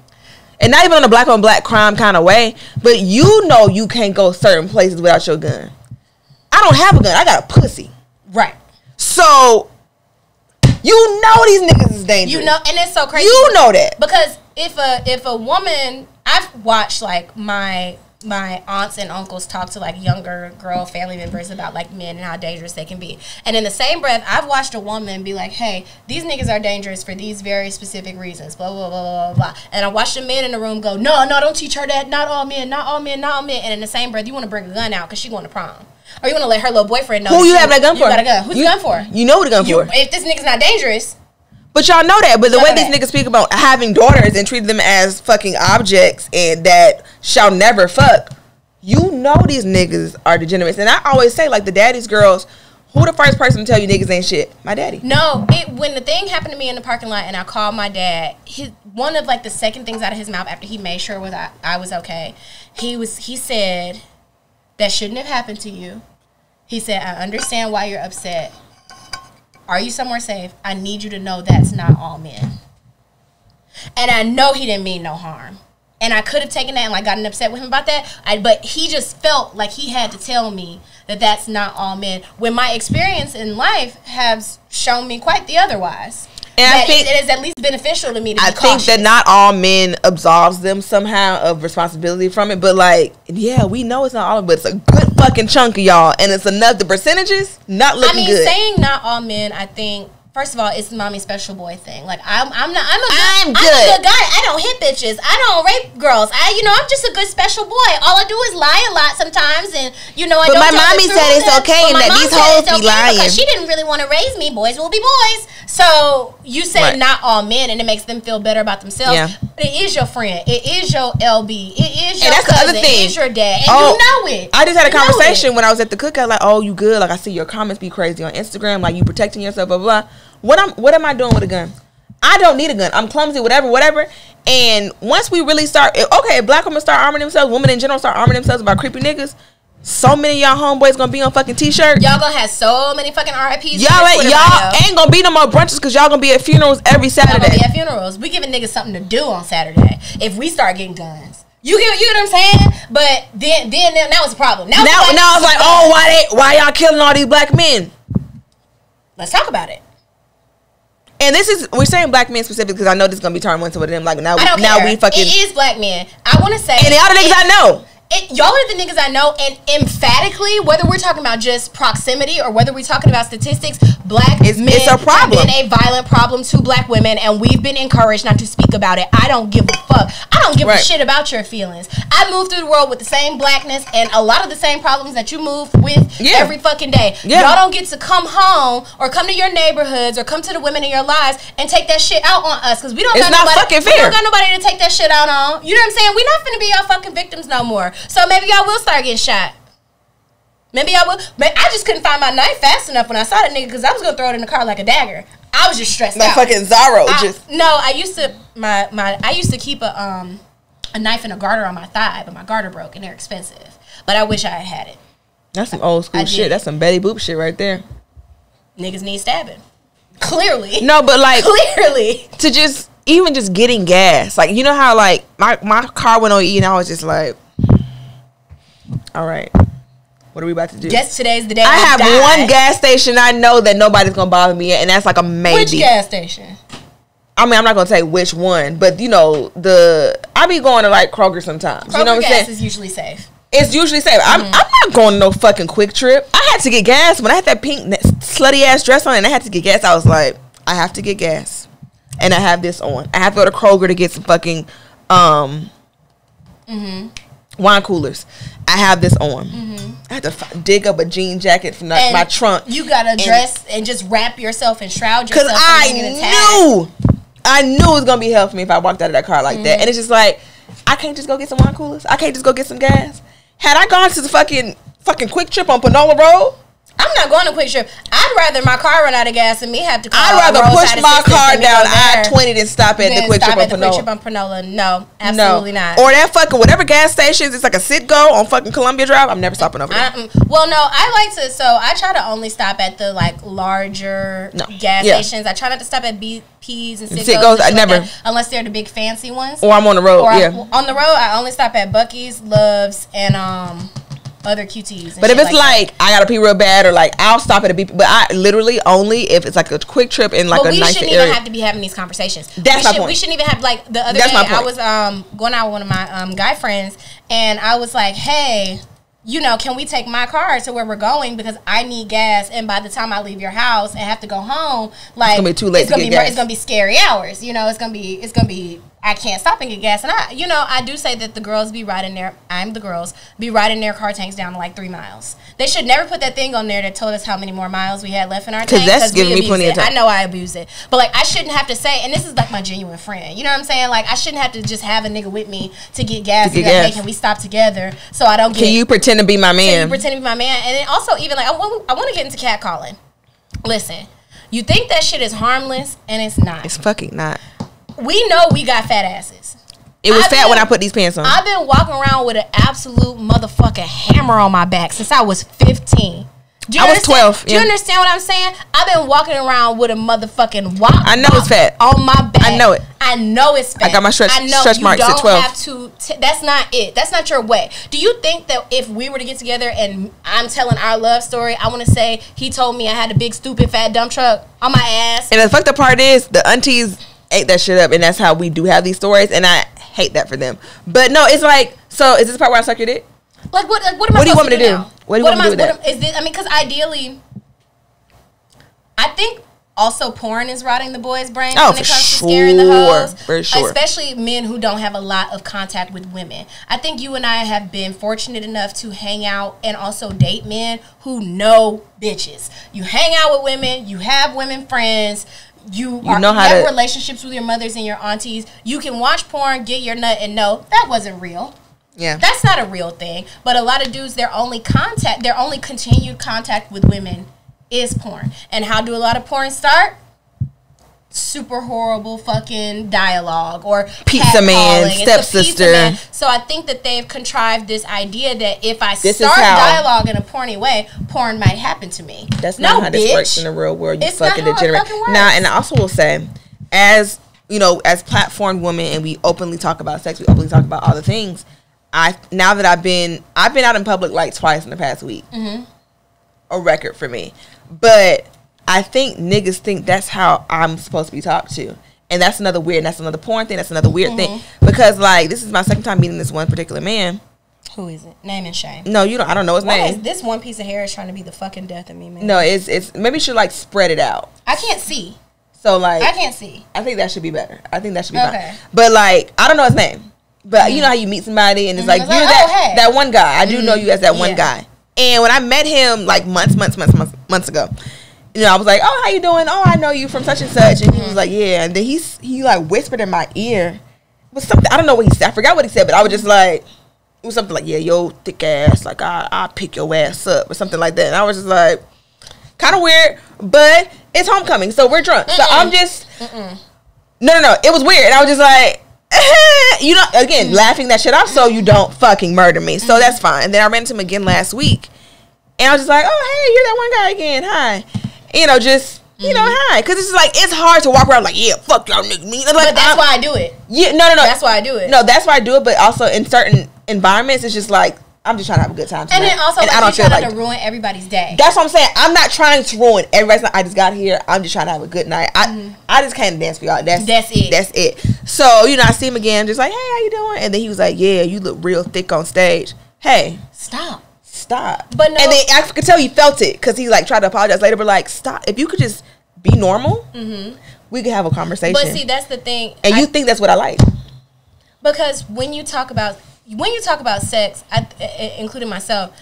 And not even on a black on black crime kind of way, but you know you can't go certain places without your gun. I don't have a gun. I got a pussy. Right. So... you know these niggas is dangerous. You know, and it's so crazy. You know that. Because if a woman, I've watched like my my aunts and uncles talk to like younger girl family members about like men and how dangerous they can be. And in the same breath, I've watched a woman be like, hey, these niggas are dangerous for these very specific reasons, blah, blah, blah, blah, blah. And I watched a man in the room go, no, don't teach her that. Not all men, not all men, not all men. And in the same breath, you want to bring a gun out because she going to prom. Or you want to let her little boyfriend know. Who you have that gun for? You got a gun. Who's the gun for? You know who the gun for. If this nigga's not dangerous. But y'all know that. But the way these niggas speak about having daughters and treat them as fucking objects and that shall never fuck, you know these niggas are degenerates. And I always say, like, the daddy's girls, who the first person to tell you niggas ain't shit? My daddy. No, when the thing happened to me in the parking lot and I called my dad, one of like the second things out of his mouth after he made sure I was okay, he said, that shouldn't have happened to you. He said, I understand why you're upset. Are you somewhere safe? I need you to know that's not all men. And I know he didn't mean no harm. And I could have taken that and like gotten upset with him about that. But he just felt like he had to tell me that that's not all men. When my experience in life has shown me quite the otherwise. And I think it is at least beneficial to me to be cautious. Think that not all men absolves them somehow of responsibility from it. But like, yeah, we know it's not all, but it's a good fucking chunk of y'all. And it's enough. The percentages, not looking good. Saying not all men, I think, first of all, it's the mommy special boy thing. Like I'm a good guy. I don't hit bitches. I don't rape girls. I'm just a good special boy. All I do is lie a lot sometimes, and I. But my mommy said it's okay, and that these hoes be lying because she didn't really want to raise me. Boys will be boys. So you say not all men, and it makes them feel better about themselves. Yeah. But it is your friend. It is your LB. It is your cousin. It is your dad, and you know it. I just had a conversation when I was at the cookout. Like, oh, you good? Like, I see your comments be crazy on Instagram. Like, you protecting yourself, blah blah blah. What am I doing with a gun? I don't need a gun. I'm clumsy, whatever. And once we really start, if black women start arming themselves, women in general start arming themselves about creepy niggas, so many of y'all homeboys gonna be on fucking t-shirts. Y'all gonna have so many fucking RIPs. Y'all ain't gonna be no more brunches because y'all gonna be at funerals every Saturday. Y'all gonna be at funerals. We giving niggas something to do on Saturday if we start getting guns. You get what I'm saying? But then that was a problem. Now it's like, oh, why y'all killing all these black men? Let's talk about it. And we're saying black men specifically because I know this is gonna be turned into one of them. Like now we fucking. It is black men. I want to say. And y'all the niggas I know. Y'all are the niggas I know, and emphatically, whether we're talking about just proximity or whether we're talking about statistics, black men it's a problem. have been a violent problem to black women, and we've been encouraged not to speak about it. I don't give a fuck. I don't give a shit about your feelings. I move through the world with the same blackness and a lot of the same problems that you move with every fucking day. Yeah. Y'all don't get to come home or come to your neighborhoods or come to the women in your lives and take that shit out on us because we don't got nobody. We don't got nobody to take that shit out on. You know what I'm saying? We're not finna be y'all fucking victims no more. So maybe y'all will start getting shot. Maybe y'all will. I just couldn't find my knife fast enough when I saw that nigga because I was gonna throw it in the car like a dagger. I was just stressed out. Like fucking Zorro. I used to I used to keep a knife and a garter on my thigh, but my garter broke and they're expensive. But I wish I had it. That's some old school shit. That's some Betty Boop shit right there. Niggas need stabbing. Clearly. No, but like clearly to just even just getting gas. Like you know how like my car went on E and I was just like, all right, what are we about to do? Yes, today's the day. I have one gas station I know that nobody's gonna bother me at, and that's like a maybe. Which gas station? I mean, I'm not gonna say which one, but you know I be going to like Kroger sometimes. You know what I'm saying? Gas is usually safe. It's usually safe. I'm not going to no fucking Quick Trip. I had to get gas when I had that pink slutty ass dress on, and I had to get gas. I was like, I have to get gas, and I have this on. I have to go to Kroger to get some fucking wine coolers. I have this on. I had to dig up a jean jacket from my trunk. You gotta dress and just wrap yourself and shroud yourself. Because I knew it was gonna be hell for me if I walked out of that car like that. And it's just like, I can't just go get some wine coolers. I can't just go get some gas. Had I gone to the fucking Quick Trip on Panola Road, I'm not going to Quick Trip. I'd rather my car run out of gas and me have to call. I'd rather push my car down I-20 than stop at the Quick Trip on Panola. No, absolutely not. Or that fucking whatever gas stations. It's like a sit-go on fucking Columbia Drive. I'm never stopping over there. Well, no, I like to. So I try to only stop at the like larger gas stations. I try not to stop at BP's and sit-goes. I never, unless they're the big fancy ones. Or I'm on the road. On the road, I only stop at Buc-ee's, Love's, and other QTs. But if it's like I gotta pee real bad, or like I'll stop at a beep. But I literally only if it's like a quick trip in like a nicer area. But we shouldn't even have to be having these conversations. That's my point. We shouldn't even have, like, the other day I was going out with one of my guy friends, and I was like, hey, you know, can we take my car to where we're going, because I need gas, and by the time I leave your house and have to go home, like, it's gonna be too late to get gas. It's gonna be scary hours. You know, it's gonna be I can't stop and get gas. And I do say that the girls be riding their car tanks down to like 3 miles. They should never put that thing on there that told us how many more miles we had left in our tank. Because that's giving me plenty of time. I know I abuse it. But, like, I shouldn't have to say, and this is like my genuine friend. You know what I'm saying? Like, I shouldn't have to just have a nigga with me to get gas. Hey, can we stop together so I don't get... Can you pretend to be my man? Can you pretend to be my man? And then also, even, like, I want to get into catcalling. Listen, you think that shit is harmless, and it's not. It's fucking not. We know we got fat asses. It was fat when I put these pants on. I've been walking around with an absolute motherfucking hammer on my back since I was 15. I was 12. Do you understand what I'm saying? I've been walking around with a motherfucking wop. I know it's fat on my back. I know it. I know it's fat. I got my stretch marks at 12. Have to. That's not it. That's not your way. Do you think that if we were to get together and I'm telling our love story, I want to say he told me I had a big stupid fat dump truck on my ass? And the fucked up part is the aunties ate that shit up, and that's how we do have these stories, and I hate that for them. But no, it's like, so is this the part where I suck your dick? Like, what do you want me to do? What do you want me to do with that? Is this, I mean, because ideally, I think also porn is rotting the boys' brains when it comes to scaring the hoes. For sure. Especially men who don't have a lot of contact with women. I think you and I have been fortunate enough to hang out and also date men who know bitches. You hang out with women, you have women friends, you have relationships with your mothers and your aunties. You can watch porn, get your nut, and know that wasn't real. Yeah, that's not a real thing. But a lot of dudes, their only continued contact with women is porn. And how do a lot of porn start? Super horrible fucking dialogue or pizza man, stepsister. So I think that they've contrived this idea that if I start dialogue in a porny way, porn might happen to me. That's not how this works in the real world. You fucking degenerate. Now, and I also will say, as you know, as platform women, and we openly talk about sex, we openly talk about all the things. Now that I've been out in public like twice in the past week. Mm-hmm. A record for me, but I think niggas think that's how I'm supposed to be talked to, and that's another weird. That's another porn thing. That's another weird thing, because like this is my second time meeting this one particular man. Who is it? Name and shame. No, you don't. I don't know his name. This one piece of hair is trying to be the fucking death of me, man. No, it's maybe you should like spread it out. I can't see. So like I can't see. I think that should be better. I think that should be fine. But like I don't know his name. But you know how you meet somebody and it's like you're that one guy. I do know you as that one guy. And when I met him like months ago, you know, I was like, "Oh, how you doing? Oh, I know you from such and such." And he was like, "Yeah." And then he like whispered in my ear, but something I don't know what he said. I forgot what he said, but I was just like, it was something like, "Yeah, yo, thick ass, like I'll pick your ass up" or something like that. And I was just like, kind of weird, but it's homecoming, so we're drunk. So I'm just no, it was weird. And I was just like. You know, again, laughing that shit off so you don't fucking murder me. So that's fine. And then I ran into him again last week. And I was just like, oh, hey, you're that one guy again. Hi. You know, just, you know, hi. Because it's like, it's hard to walk around like, yeah, fuck y'all niggas. Like, but that's why I do it. Yeah, no. That's why I do it. No, that's why I do it. But also in certain environments, it's just like, I'm just trying to have a good time tonight. And then also, like, I don't trying to ruin everybody's day. That's what I'm saying. I'm not trying to ruin everybody's night. I just got here. I'm just trying to have a good night. I just came to dance for y'all. That's it. That's it. So, you know, I see him again, just like, hey, how you doing? And then he was like, yeah, you look real thick on stage. Hey. Stop. But no. And then I could tell he felt it because he, like, tried to apologize later, but, like, stop. If you could just be normal, we could have a conversation. But, see, that's the thing. And you think that's what I like. Because when you talk about sex, including myself,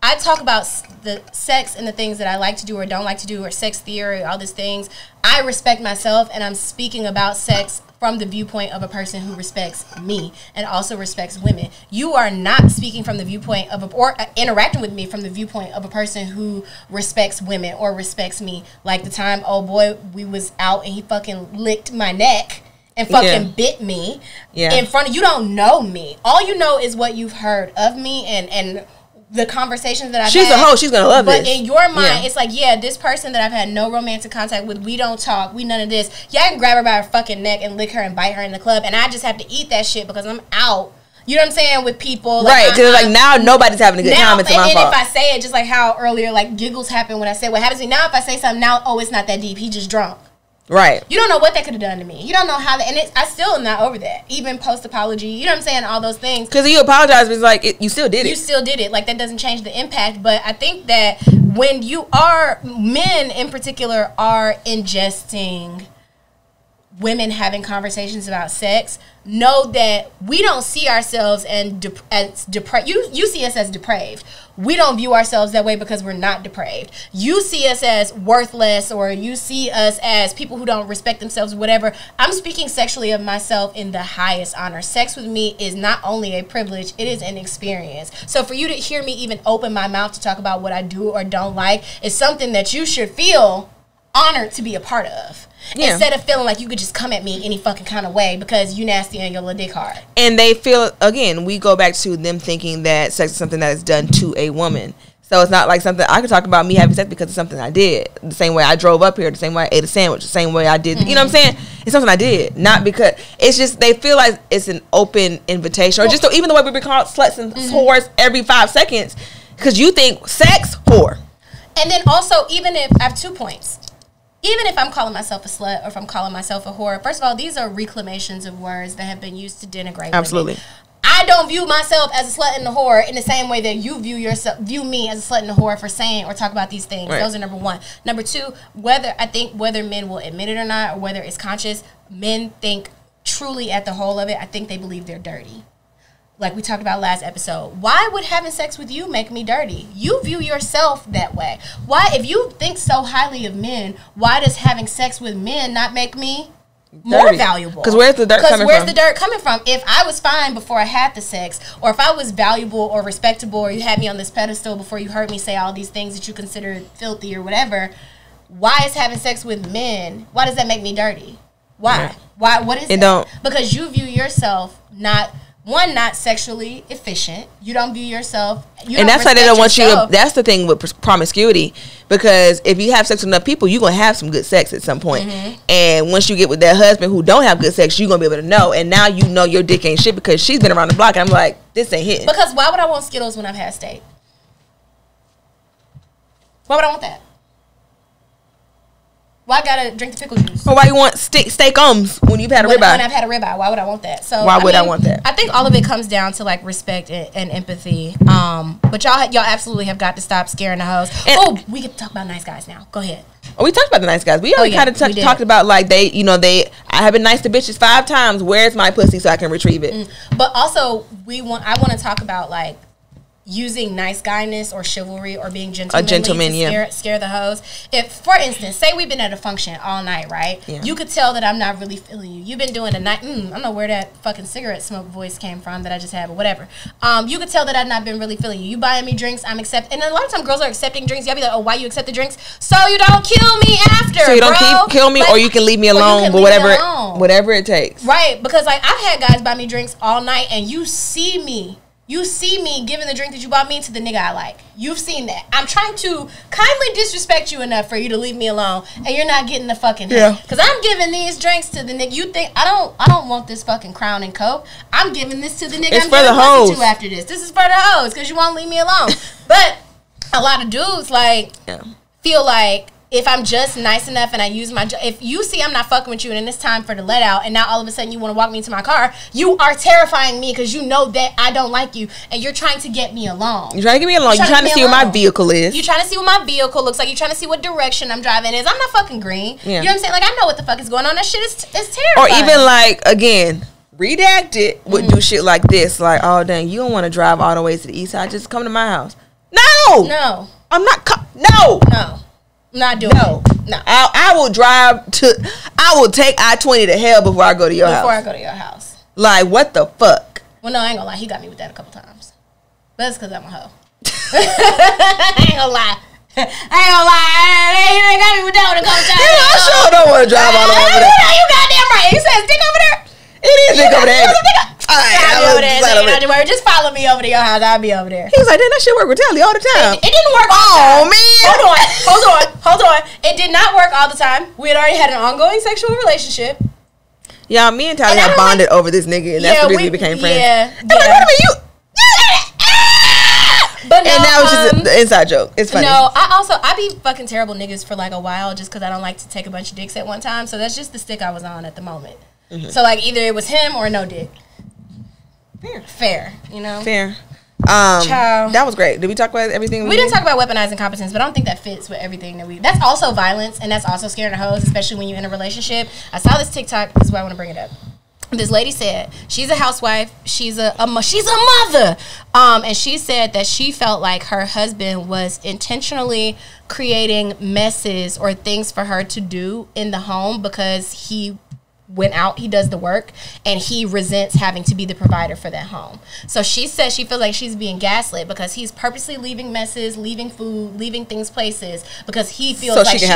I talk about the sex and the things that I like to do or don't like to do, or sex theory, all these things. I respect myself, and I'm speaking about sex from the viewpoint of a person who respects me and also respects women. You are not speaking from the viewpoint of or interacting with me from the viewpoint of a person who respects women or respects me. Like the time, oh boy, we was out and he fucking licked my neck and fucking bit me in front of you. Don't know me. All you know is what you've heard of me and the conversations that I've had. She's a hoe. She's going to love this. But in your mind, it's like, yeah, this person that I've had no romantic contact with, we don't talk, we none of this. Yeah, I can grab her by her fucking neck and lick her and bite her in the club, and I just have to eat that shit because I'm out. You know what I'm saying? With people. Like, right. Because like now nobody's having a good time. It's my fault. And if I say it, just like how earlier, like giggles happen when I say what happens to me. Now if I say something now, oh, it's not that deep. He just drunk. Right. You don't know what that could have done to me. You don't know how that. And I still am not over that. Even post-apology. You know what I'm saying? All those things. Because you apologize, but it's like, you still did it. You still did it. Like, that doesn't change the impact. But I think that when men in particular are ingesting women having conversations about sex, know that we don't see ourselves as depraved. You see us as depraved. We don't view ourselves that way because we're not depraved. You see us as worthless, or you see us as people who don't respect themselves, whatever. I'm speaking sexually of myself in the highest honor. Sex with me is not only a privilege, it is an experience. So for you to hear me even open my mouth to talk about what I do or don't like is something that you should feel honored to be a part of. Yeah. Instead of feeling like you could just come at me any fucking kind of way because you nasty and your little dick hard. And they feel, again, we go back to them thinking that sex is something that is done to a woman. So it's not like something I could talk about me having sex because it's something I did. The same way I drove up here, the same way I ate a sandwich, the same way I did. You know what I'm saying? It's something I did. Not because it's just they feel like it's an open invitation. Or just even the way we be called sluts and whores every 5 seconds. Because you think sex, whore. And then also, even if I have 2 points. Even if I'm calling myself a slut or if I'm calling myself a whore, first of all, these are reclamations of words that have been used to denigrate Absolutely. women. I don't view myself as a slut and a whore in the same way that you view me as a slut and a whore for saying or talk about these things. Right. Those are number one. Number two, whether men will admit it or not, or whether it's conscious, men think truly at the whole of it, I think they believe they're dirty. Like we talked about last episode. Why would having sex with you make me dirty? You view yourself that way. Why, if you think so highly of men, why does having sex with men not make me more valuable? Because where's the dirt coming from? If I was fine before I had the sex, or if I was valuable or respectable, or you had me on this pedestal before you heard me say all these things that you consider filthy or whatever, why is having sex with men, why does that make me dirty? Why? Yeah. Why? What is it? Because you view yourself not sexually efficient. You don't view yourself. And that's why they don't want you to. That's the thing with promiscuity. Because if you have sex with enough people, you're going to have some good sex at some point. And once you get with that husband who don't have good sex, you're going to be able to know. And now you know your dick ain't shit because she's been around the block. And I'm like, this ain't hitting. Because why would I want Skittles when I've had steak? Why would I want that? Why I gotta drink the pickle juice? Or why you want steak-ums when you've had a ribeye? When I've had a ribeye, why would I want that? So why would I want that? I think all of it comes down to like respect and empathy. But y'all absolutely have got to stop scaring the hoes. We get to talk about nice guys now. Go ahead. Oh, we talked about the nice guys. We already kind of talked about like I have been nice to bitches 5 times. Where's my pussy so I can retrieve it? But also I want to talk about like using nice guyness or chivalry or being gentlemanly to scare the hoes. If, for instance, say we've been at a function all night, right? Yeah. You could tell that I'm not really feeling you. You've been doing a night. I don't know where that fucking cigarette smoke voice came from that I just had, but whatever. You could tell that I've not been really feeling you. You buying me drinks, I'm accepting. And a lot of times girls are accepting drinks. Y'all be like, oh, why you accept the drinks? So you don't kill me after, so you don't kill me, like, or you can leave me alone, but whatever it takes. Right, because like I've had guys buy me drinks all night, and you see me giving the drink that you bought me to the nigga I like. You've seen that. I'm trying to kindly disrespect you enough for you to leave me alone, and you're not getting the fucking hit. Because I'm giving these drinks to the nigga. You think I don't want this fucking Crown and Coke. I'm giving this to the nigga I'm giving pussy to after this. This is for the hoes because you won't leave me alone. But a lot of dudes feel like if I'm just nice enough and I use if you see I'm not fucking with you and it's time for the let out and now all of a sudden you want to walk me to my car, you are terrifying me because you know that I don't like you and you're trying to get me along. You're trying to get me along. You're trying to see what my vehicle is. You're trying to see what my vehicle looks like. You're trying to see what direction I'm driving is. I'm not fucking green. Yeah. You know what I'm saying? Like, I know what the fuck is going on. That shit is terrifying. Or even like, again, Redacted would do shit like this. Like, oh, dang, you don't want to drive all the way to the east side. Just come to my house. No. I'm not. No. Not doing it. No. I will take I-20 to hell before I go to your house. Like, what the fuck? Well, no, I ain't gonna lie. He got me with that a couple times. But that's because I'm a hoe. I ain't gonna lie. He got me with that one a couple times. I sure don't want to drive all the way over there. You goddamn right. He says, stick over there. It is stick over there. I'll be over there. Just follow me over to your house. I'll be over there. He was like, that shit work with Talley all the time. It didn't work all the time. Man. Hold on. It did not work all the time. We had already had an ongoing sexual relationship. Yeah, me and Talley have bonded over this nigga, and that's the reason we became friends. Yeah. And like, wait a minute, you. But no, and that was just the inside joke. It's funny. No, I be fucking terrible niggas for like a while just because I don't like to take a bunch of dicks at one time. So that's just the stick I was on at the moment. So like either it was him or no dick. Fair, you know. Fair. That was great. Did we talk about everything? We didn't talk about weaponizing competence, but I don't think that fits with everything that we. That's also violence, and that's also scaring the hoes, especially when you're in a relationship. I saw this TikTok. This is why I want to bring it up. This lady said she's a housewife. She's a mother. And she said that she felt like her husband was intentionally creating messes or things for her to do in the home because he went out, he does the work, and he resents having to be the provider for that home. So she says she feels like she's being gaslit because he's purposely leaving messes, leaving food, leaving things places because he feels like she can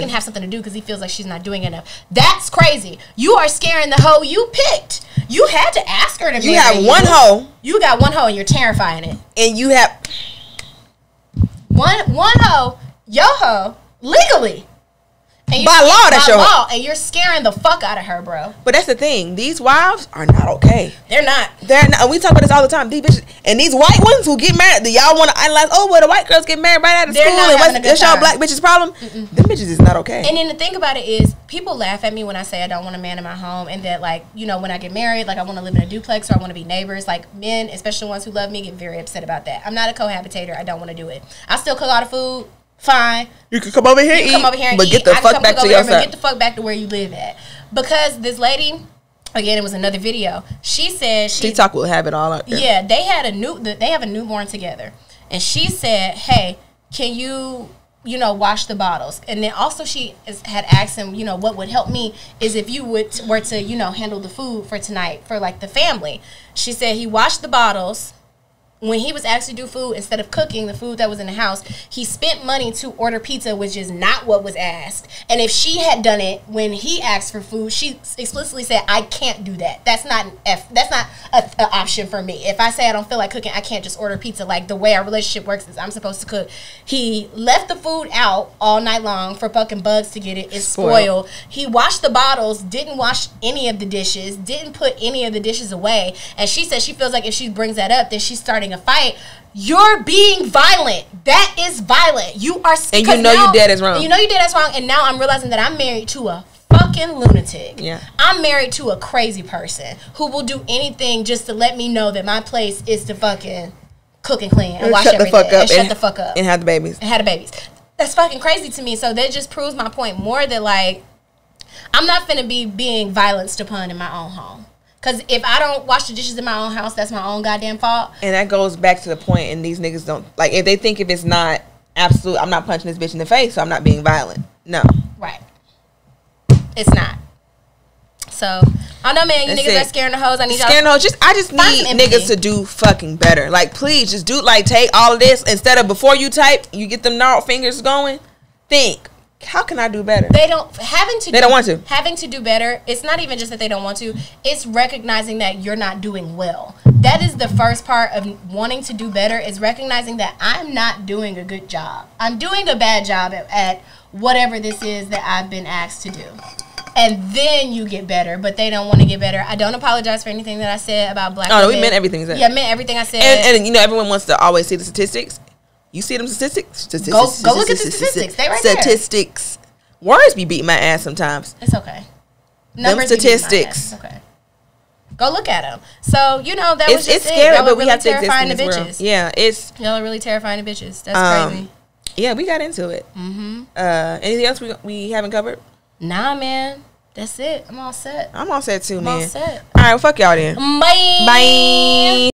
have something to do because he feels like she's not doing enough. That's crazy. You are scaring the hoe you picked. You had to ask her to marry you. You have one hoe. You got one hoe and you're terrifying it. And you have one hoe, yo hoe, legally. And by law, that's your law, and you're scaring the fuck out of her, bro. But that's the thing; these wives are not okay. They're not. We talk about this all the time. These bitches and these white ones who get married, y'all want to idolize. Oh, well, the white girls get married right out of school, and that's y'all black bitches' problem. Them bitches is not okay. And then the thing about it is, people laugh at me when I say I don't want a man in my home, and that like when I get married, like I want to live in a duplex or I want to be neighbors. Like men, especially ones who love me, get very upset about that. I'm not a cohabitator. I don't want to do it. I still cook all the food. Fine. You can come over here and eat, but get the fuck back to yourself. Get the fuck back to where you live at. Because this lady, again, it was another video. She said TikTok will have it all out there. Yeah, they have a newborn together, and she said, "Hey, can you wash the bottles?" And then also she had asked him, what would help me is if you were to handle the food for tonight for like the family. She said he washed the bottles. When he was asked to do food, instead of cooking the food that was in the house, he spent money to order pizza, which is not what was asked. And if she had done it when he asked for food, she explicitly said, "I can't do that. That's not an option for me. If I say I don't feel like cooking, I can't just order pizza. Like the way our relationship works is I'm supposed to cook." He left the food out all night long for fucking bugs to get it. It's spoiled. He washed the bottles, didn't wash any of the dishes, didn't put any of the dishes away. And she said she feels like if she brings that up, then she's starting a fight. You're being violent. That is violent. You are, and you know your dad is wrong. You know your dad is wrong. And now I'm realizing that I'm married to a fucking lunatic. Yeah, I'm married to a crazy person who will do anything just to let me know that my place is to fucking cook and clean and wash everything and shut the fuck up and have the babies. That's fucking crazy to me. So that just proves my point more that like I'm not finna be being violenced upon in my own home. Because if I don't wash the dishes in my own house, that's my own goddamn fault. And that goes back to the point, and these niggas don't, like, if they think if it's not absolute, I'm not punching this bitch in the face, so I'm not being violent. No. Right. It's not. So, I know, man, you niggas are scaring the hoes. I need y'all. Scaring the hoes. I just need niggas to do fucking better. Like, please, just do, like, take all of this, instead of before you type, you get them gnarled fingers going, think. How can I do better? They don't want to. Having to do better, it's not even just that they don't want to. It's recognizing that you're not doing well. That is the first part of wanting to do better, is recognizing that I'm not doing a good job. I'm doing a bad job at whatever this is that I've been asked to do. And then you get better, but they don't want to get better. I don't apologize for anything that I said about black women. No, we meant everything you said. Yeah, I meant everything I said. And everyone wants to always see the statistics. You see them statistics? Go look at the statistics. They right there. Statistics. Words be beating my ass sometimes. It's okay. Numbers them statistics. Okay. Go look at them. So, that was just it's scary, but we really have to exist in the this bitches. World. Yeah, y'all are really terrifying the bitches. That's crazy. Yeah, we got into it. Anything else we haven't covered? Nah, man. That's it. I'm all set. I'm all set too, man. I'm all set. All right, well, fuck y'all then. Bye. Bye.